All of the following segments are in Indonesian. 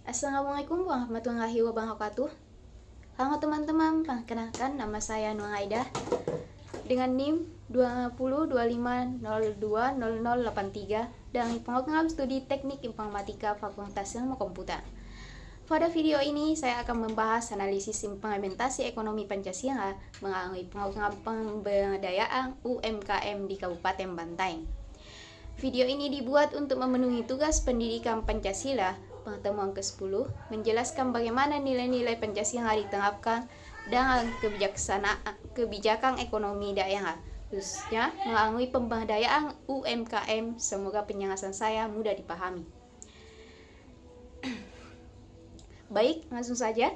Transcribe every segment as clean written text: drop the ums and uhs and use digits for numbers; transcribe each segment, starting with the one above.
Assalamualaikum warahmatullahi wabarakatuh. Halo teman-teman, perkenalkan nama saya Nur Aida dengan NIM 2025020083 dari program studi Teknik Informatika Fakultas Ilmu Komputer. Pada video ini saya akan membahas analisis implementasi ekonomi Pancasila melalui program pemberdayaan UMKM di Kabupaten Bantaeng. Video ini dibuat untuk memenuhi tugas pendidikan Pancasila pertemuan ke-10, menjelaskan bagaimana nilai-nilai Pancasila diterapkan dalam kebijakan ekonomi daerah, khususnya melalui pemberdayaan UMKM. Semoga penjelasan saya mudah dipahami. Baik, langsung saja.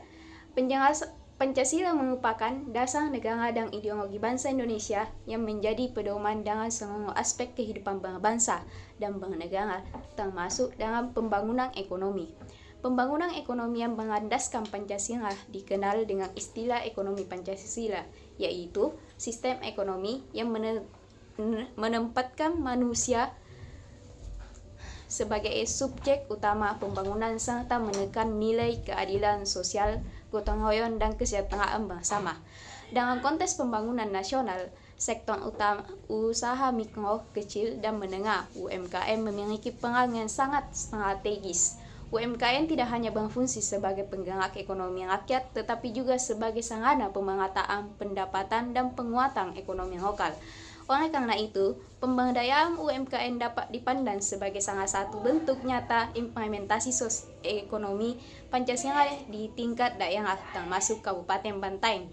Pancasila merupakan dasar negara dan ideologi bangsa Indonesia yang menjadi pedoman dalam seluruh aspek kehidupan berbangsa dan bernegara, termasuk dalam pembangunan ekonomi. Pembangunan ekonomi yang berlandaskan Pancasila dikenal dengan istilah ekonomi Pancasila, yaitu sistem ekonomi yang menempatkan manusia sebagai subjek utama pembangunan serta menekan nilai keadilan sosial, gotong royong, dan kesejahteraan bersama. Dalam konteks pembangunan nasional, sektor utama usaha mikro, kecil, dan menengah UMKM memiliki peran yang sangat strategis. UMKM tidak hanya berfungsi sebagai penggerak ekonomi rakyat, tetapi juga sebagai sarana pemerataan pendapatan dan penguatan ekonomi lokal. Oleh karena itu, pemberdayaan UMKM dapat dipandang sebagai salah satu bentuk nyata implementasi ekonomi Pancasila di tingkat daerah, termasuk Kabupaten Bantaeng.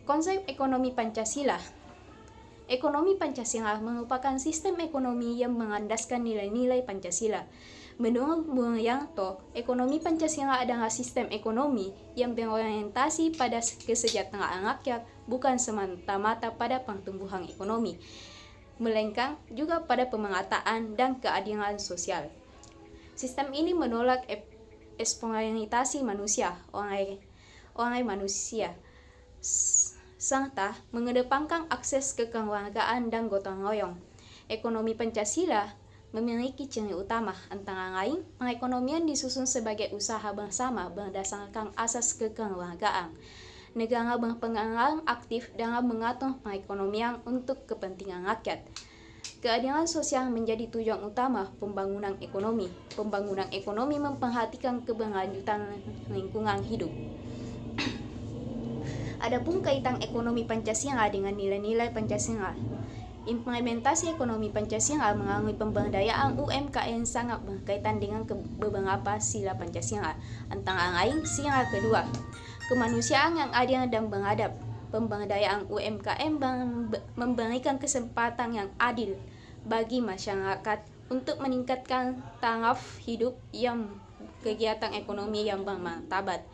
Konsep ekonomi Pancasila. Ekonomi Pancasila merupakan sistem ekonomi yang mengandaskan nilai-nilai Pancasila. Menurut Mulyanto, ekonomi Pancasila adalah sistem ekonomi yang berorientasi pada kesejahteraan rakyat, bukan semata-mata pada pertumbuhan ekonomi, melainkan juga pada pemerataan dan keadilan sosial. Sistem ini menolak eksploitasi manusia oleh manusia, serta mengedepankan akses kekeluargaan dan gotong royong. Ekonomi Pancasila memiliki ciri utama, antara lain perekonomian disusun sebagai usaha bersama berdasarkan asas kekeluargaan. Negara berperan aktif dalam mengatur perekonomian untuk kepentingan rakyat. Keadilan sosial menjadi tujuan utama pembangunan ekonomi. Pembangunan ekonomi memperhatikan keberlanjutan lingkungan hidup. Adapun kaitan ekonomi Pancasila dengan nilai-nilai Pancasila. Implementasi ekonomi Pancasila melalui pemberdayaan UMKM sangat berkaitan dengan beberapa sila Pancasila, antara lain sila kedua, kemanusiaan yang adil dan beradab. Pemberdayaan UMKM memberikan kesempatan yang adil bagi masyarakat untuk meningkatkan taraf hidup yang kegiatan ekonomi yang bermartabat.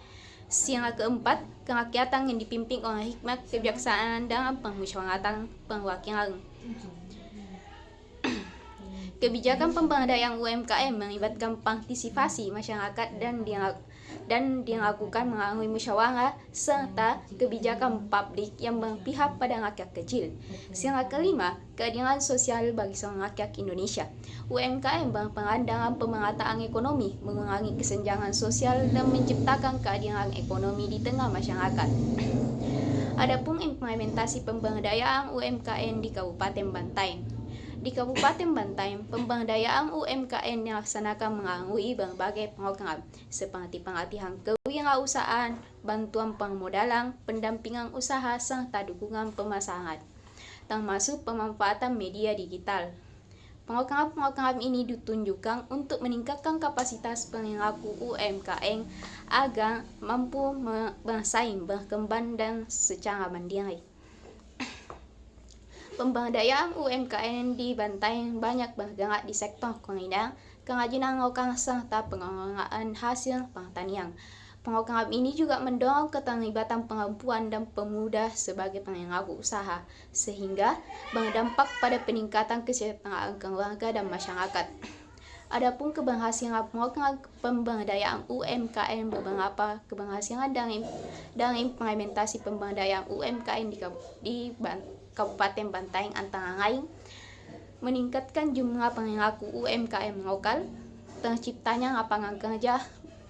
Sila keempat, kerakyatan yang dipimpin oleh hikmat kebijaksanaan dalam permusyawaratan perwakilan. Kebijakan pemberdayaan UMKM melibatkan partisipasi masyarakat dan dilakukan melalui musyawarah serta kebijakan publik yang berpihak pada rakyat kecil. Sila kelima, keadilan sosial bagi seluruh rakyat Indonesia. UMKM berperan dalam pemerataan ekonomi, mengurangi kesenjangan sosial, dan menciptakan keadilan ekonomi di tengah masyarakat. Adapun implementasi pemberdayaan UMKM di Kabupaten Bantaeng. Di Kabupaten Bantaeng, pemberdayaan UMKM dilaksanakan melalui berbagai program seperti pelatihan kewirausahaan, bantuan permodalan, pendampingan usaha, serta dukungan pemasaran, termasuk pemanfaatan media digital. Program-program ini ditunjukkan untuk meningkatkan kapasitas perilaku UMKM agar mampu bersaing, berkembang, dan secara mandiri. Pemberdayaan UMKM di Bantaeng banyak bergerak di sektor kuliner, kerajinan lokal, serta pengelolaan hasil pertanian. Program ini juga mendorong keterlibatan perempuan dan pemuda sebagai pelaku usaha, sehingga berdampak pada peningkatan kesejahteraan keluarga dan masyarakat. Adapun keberhasilan program pemberdayaan UMKM, beberapa keberhasilan dalam implementasi pemberdayaan UMKM di Kabupaten Bantaeng antara lain meningkatkan jumlah perilaku UMKM lokal, terciptanya lapangan kerja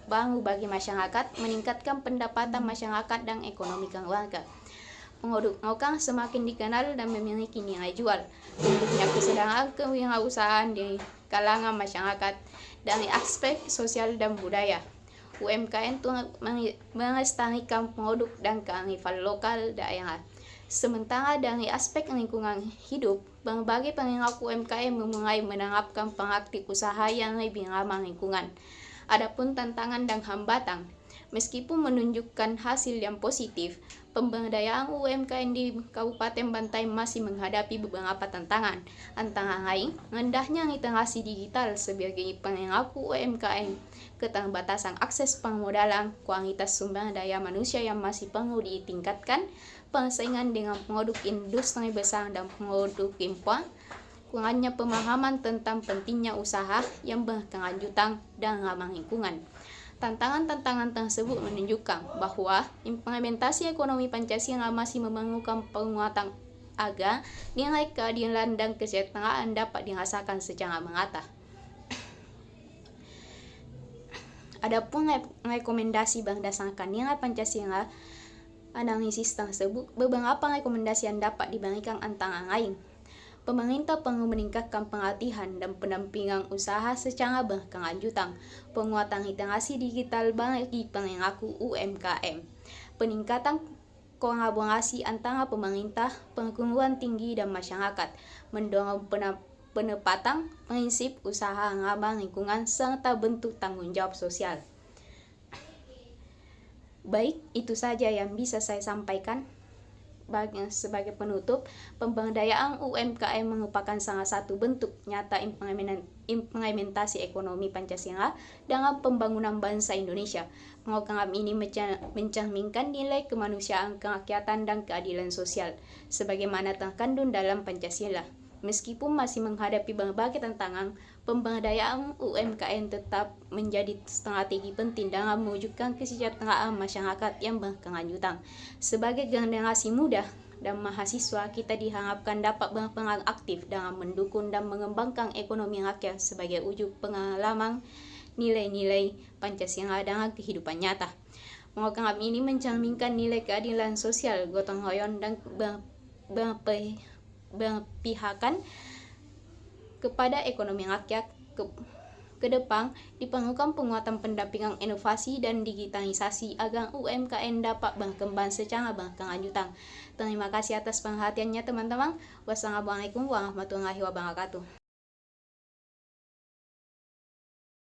bangun bagi masyarakat, meningkatkan pendapatan masyarakat dan ekonomi keluarga. Produk lokal semakin dikenal dan memiliki nilai jual. Bentuknya kesadaran kewirausahaan di kalangan masyarakat dari aspek sosial dan budaya. UMKM turut melestarikan produk dan kearifan lokal daerah. Sementara dari aspek lingkungan hidup, berbagai perilaku UMKM memulai menerapkan praktik usaha yang lebih ramah lingkungan. Adapun tantangan dan hambatan, meskipun menunjukkan hasil yang positif, pemberdayaan UMKM di Kabupaten Bantaeng masih menghadapi beberapa tantangan, antara lain rendahnya literasi digital sebagai perilaku UMKM, keterbatasan akses permodalan, kualitas sumber daya manusia yang masih perlu ditingkatkan, persaingan dengan produk industri besar dan produk impor, kurangnya pemahaman tentang pentingnya usaha yang berkelanjutan dan ramah lingkungan. Tantangan-tantangan tersebut menunjukkan bahwa implementasi ekonomi Pancasila masih memerlukan penguatan agar nilai keadilan dan kesejahteraan dapat dirasakan secara merata. Adapun rekomendasi berdasarkan nilai Pancasila analisis tersebut, beberapa rekomendasi yang dapat diberikan antara lain: pemerintah perlu meningkatkan pelatihan dan pendampingan usaha secara berkelanjutan, penguatan literasi digital bagi perilaku UMKM, peningkatan kolaborasi antara pemerintah, perguruan tinggi, dan masyarakat, mendorong penempatan prinsip usaha ramah lingkungan, serta bentuk tanggung jawab sosial. Baik, itu saja yang bisa saya sampaikan. Sebagai penutup, pemberdayaan UMKM merupakan salah satu bentuk nyata implementasi ekonomi Pancasila dalam pembangunan bangsa Indonesia. Program ini mencerminkan nilai kemanusiaan, kerakyatan, dan keadilan sosial sebagaimana terkandung dalam Pancasila. Meskipun masih menghadapi berbagai tantangan, pemberdayaan UMKM tetap menjadi strategi penting dalam mewujudkan kesejahteraan masyarakat yang berkelanjutan. Sebagai generasi muda dan mahasiswa, kita diharapkan dapat berperan aktif dalam mendukung dan mengembangkan ekonomi rakyat sebagai wujud pengalaman nilai-nilai Pancasila dalam kehidupan nyata. Program ini mencerminkan nilai keadilan sosial, gotong royong, dan berpihakan kepada ekonomi rakyat. Ke depan diperlukan penguatan pendampingan inovasi dan digitalisasi agar UMKM dapat berkembang secara berkelanjutan. Terima kasih atas perhatiannya teman-teman. Wassalamualaikum warahmatullahi wabarakatuh.